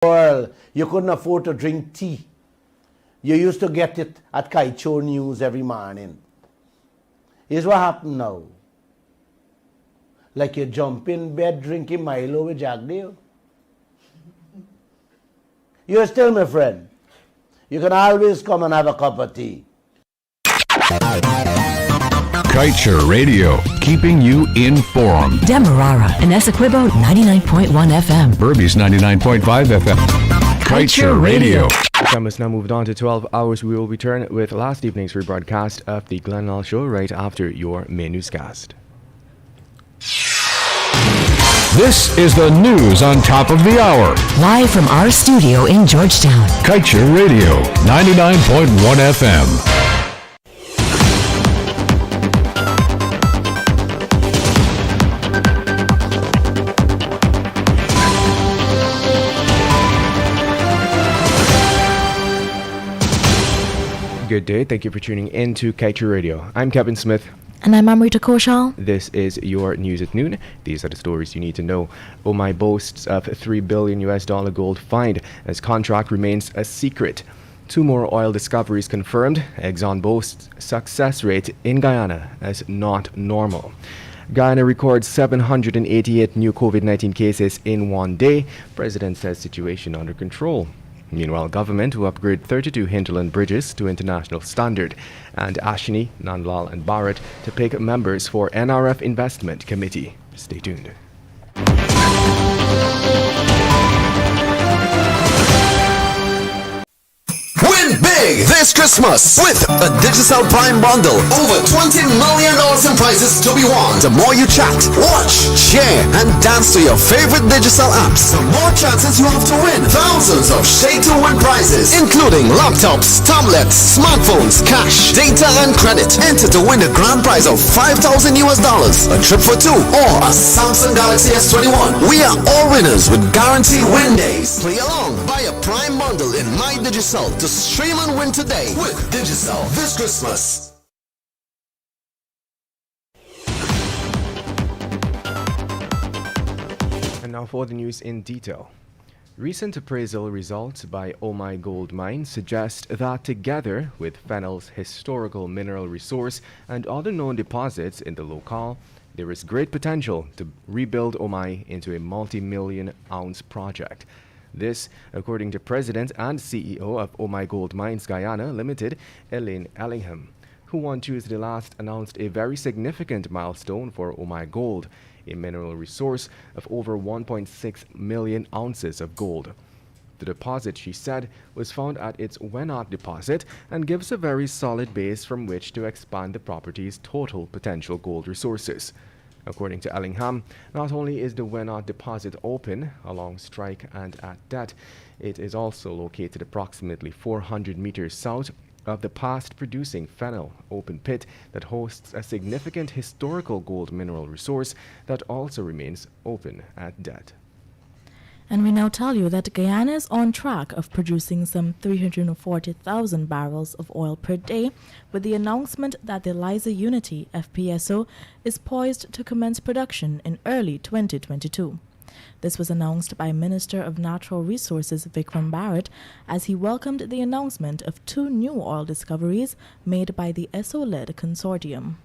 world, you couldn't afford to drink tea. You used to get it at Kaieteur News every morning. Here's what happened now. Like you jump in bed drinking Milo with Jack Dale. You're still my friend. You can always come and have a cup of tea. Kaieteur Radio, keeping you informed. Demerara and Essequibo 99.1 FM. Burbies 99.5 FM. Kaieteur Radio. Time has now moved on to 12 hours. We will return with last evening's rebroadcast of the Glenelg Show right after your main newscast. This is the news on top of the hour. Live from our studio in Georgetown. Kaieteur Radio, 99.1 FM. Good day. Thank you for tuning in to Kaieteur Radio. I'm Kevin Smith. And I'm Amrita Koshal. This is your news at noon. These are the stories you need to know. OMI boasts of $3 billion gold find as contract remains a secret. 2 more oil discoveries confirmed. Exxon boasts success rate in Guyana as not normal. Guyana records 788 new COVID-19 cases in one day. President says situation under control. Meanwhile, government to upgrade 32 hinterland bridges to international standard, and Ashini, Nandlal and Bharat to pick members for NRF Investment Committee. Stay tuned. Win big this Christmas with a Digicel Prime bundle. Over $20 million in prizes to be won. The more you chat, watch, share, and dance to your favorite Digicel apps, the more chances you have to win thousands of shade-to-win prizes, including laptops, tablets, smartphones, cash, data, and credit. Enter to win the grand prize of $5,000 a trip for 2, or a Samsung Galaxy S21. We are all winners with guaranteed win days. Play along, buy a Prime bundle in My Digicel to stream and win today with Digicel this Christmas. And now for the news in detail. Recent appraisal results by OMI Gold Mine suggest that together with Fennel's historical mineral resource and other known deposits in the locale, there is great potential to rebuild OMI into a multi-million ounce project. This, according to President and CEO of OMI Gold Mines Guyana Limited, Elaine Ellingham, who on Tuesday last announced a very significant milestone for OMI Gold, a mineral resource of over 1.6 million ounces of gold. The deposit, she said, was found at its Wenat deposit and gives a very solid base from which to expand the property's total potential gold resources. According to Ellingham, not only is the Wenat deposit open along strike and at depth, it is also located approximately 400 meters south of the past producing Fennel open pit that hosts a significant historical gold mineral resource that also remains open at depth. And we now tell you that Guyana is on track of producing some 340,000 barrels of oil per day, with the announcement that the Liza Unity FPSO is poised to commence production in early 2022. This was announced by Minister of Natural Resources Vikram Bharat as he welcomed the announcement of 2 new oil discoveries made by the ESSO-led consortium.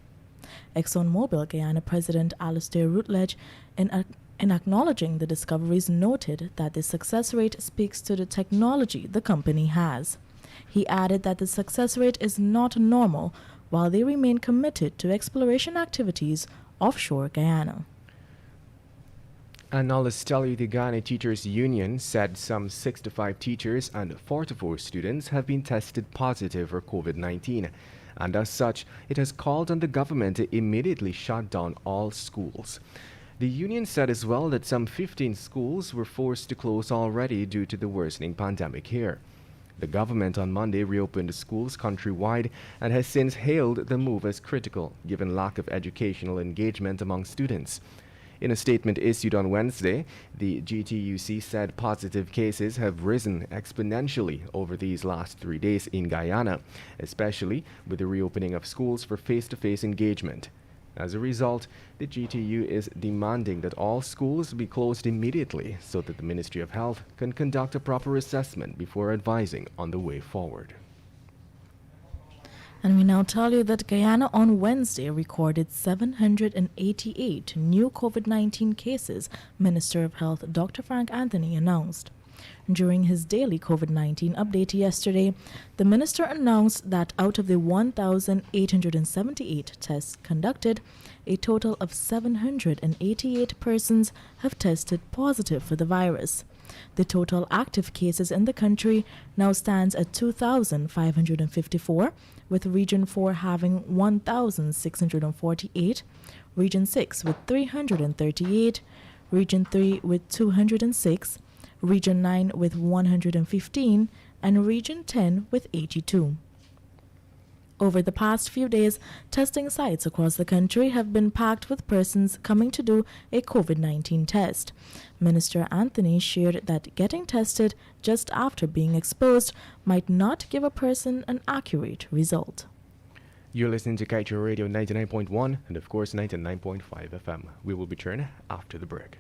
ExxonMobil Guyana President Alastair Routledge, in acknowledging the discoveries, noted that the success rate speaks to the technology the company has. He added that the success rate is not normal, while they remain committed to exploration activities offshore Guyana. And now let's tell you the Guyana Teachers Union said some 65 teachers and 44 students have been tested positive for COVID-19. And as such, it has called on the government to immediately shut down all schools. The union said as well that some 15 schools were forced to close already due to the worsening pandemic here. The government on Monday reopened the schools countrywide and has since hailed the move as critical, given lack of educational engagement among students. In a statement issued on Wednesday, the GTUC said positive cases have risen exponentially over these last 3 days in Guyana, especially with the reopening of schools for face-to-face engagement. As a result, the GTU is demanding that all schools be closed immediately so that the Ministry of Health can conduct a proper assessment before advising on the way forward. And we now tell you that Guyana on Wednesday recorded 788 new COVID-19 cases, Minister of Health Dr. Frank Anthony announced. During his daily COVID-19 update yesterday, the minister announced that out of the 1,878 tests conducted, a total of 788 persons have tested positive for the virus. The total active cases in the country now stands at 2,554, with Region 4 having 1,648, Region 6 with 338, Region 3 with 206, Region 9 with 115, and Region 10 with 82. Over the past few days, testing sites across the country have been packed with persons coming to do a COVID-19 test. Minister Anthony shared that getting tested just after being exposed might not give a person an accurate result. You're listening to Kaieteur Radio 99.1 and of course 99.5 FM. We will return after the break.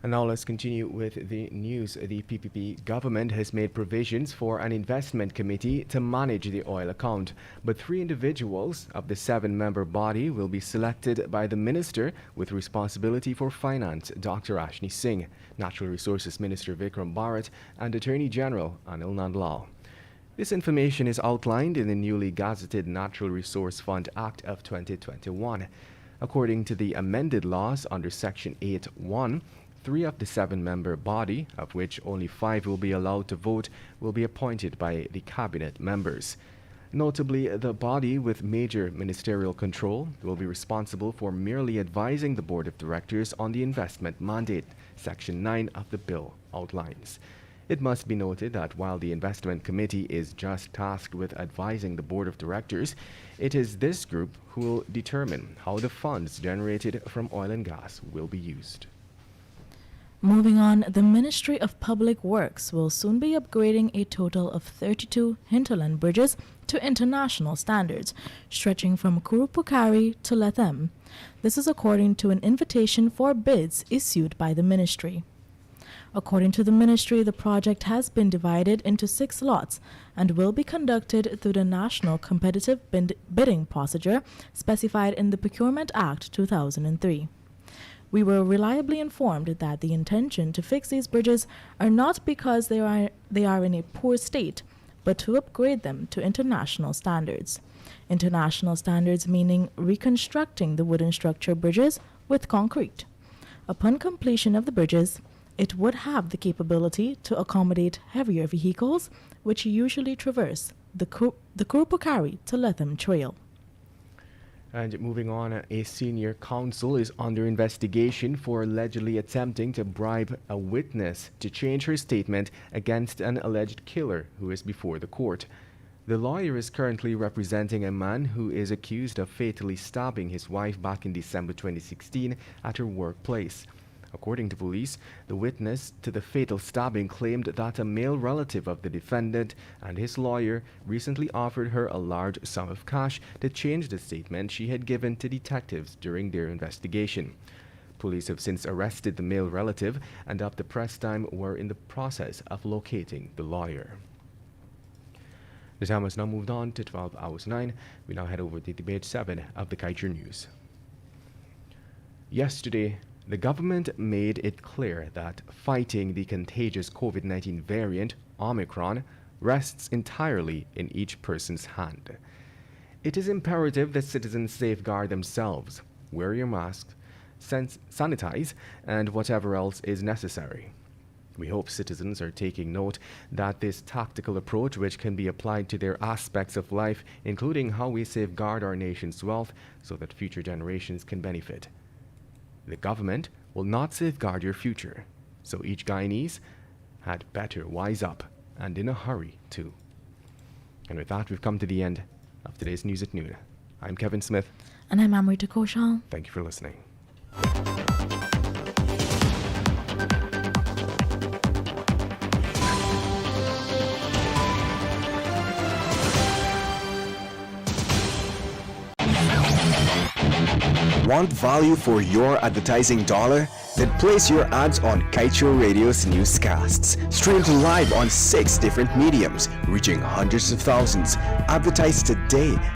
And now let's continue with the news. The PPP government has made provisions for an investment committee to manage the oil account, but 3 individuals of the 7-member body will be selected by the minister with responsibility for finance, Dr. Ashni Singh, Natural Resources Minister Vikram Bharat, and Attorney General Anil Nandlal. This information is outlined in the newly gazetted Natural Resource Fund Act of 2021. According to the amended laws under Section 8(1), 3 of the 7-member body, of which only 5 will be allowed to vote, will be appointed by the cabinet members. Notably, the body with major ministerial control will be responsible for merely advising the board of directors on the investment mandate, Section 9 of the bill outlines. It must be noted that while the investment committee is just tasked with advising the board of directors, it is this group who will determine how the funds generated from oil and gas will be used. Moving on, the Ministry of Public Works will soon be upgrading a total of 32 hinterland bridges to international standards, stretching from Kurupukari to Lethem. This is according to an invitation for bids issued by the ministry. According to the ministry, the project has been divided into 6 lots and will be conducted through the National Competitive Bidding Procedure specified in the Procurement Act 2003. We were reliably informed that the intention to fix these bridges are not because they are in a poor state, but to upgrade them to international standards. International standards meaning reconstructing the wooden structure bridges with concrete. Upon completion of the bridges, it would have the capability to accommodate heavier vehicles, which usually traverse the Kurupukari to Lethem Trail. And moving on, a senior counsel is under investigation for allegedly attempting to bribe a witness to change her statement against an alleged killer who is before the court. The lawyer is currently representing a man who is accused of fatally stabbing his wife back in December 2016 at her workplace. According to police, the witness to the fatal stabbing claimed that a male relative of the defendant and his lawyer recently offered her a large sum of cash to change the statement she had given to detectives during their investigation. Police have since arrested the male relative and up to press time were in the process of locating the lawyer. The time has now moved on to 12 hours 9. We now head over to debate 7 of the Kaieteur News. Yesterday, the government made it clear that fighting the contagious COVID-19 variant, Omicron, rests entirely in each person's hand. It is imperative that citizens safeguard themselves, wear your mask, sanitize, and whatever else is necessary. We hope citizens are taking note that this tactical approach, which can be applied to their aspects of life, including how we safeguard our nation's wealth so that future generations can benefit. The government will not safeguard your future, so each Guyanese had better wise up, and in a hurry too. And with that, we've come to the end of today's News at Noon. I'm Kevin Smith. And I'm Amrita Koshal. Thank you for listening. Want value for your advertising dollar? Then place your ads on Kaieteur Radio's newscasts. Streamed live on 6 different mediums, reaching hundreds of thousands. Advertise today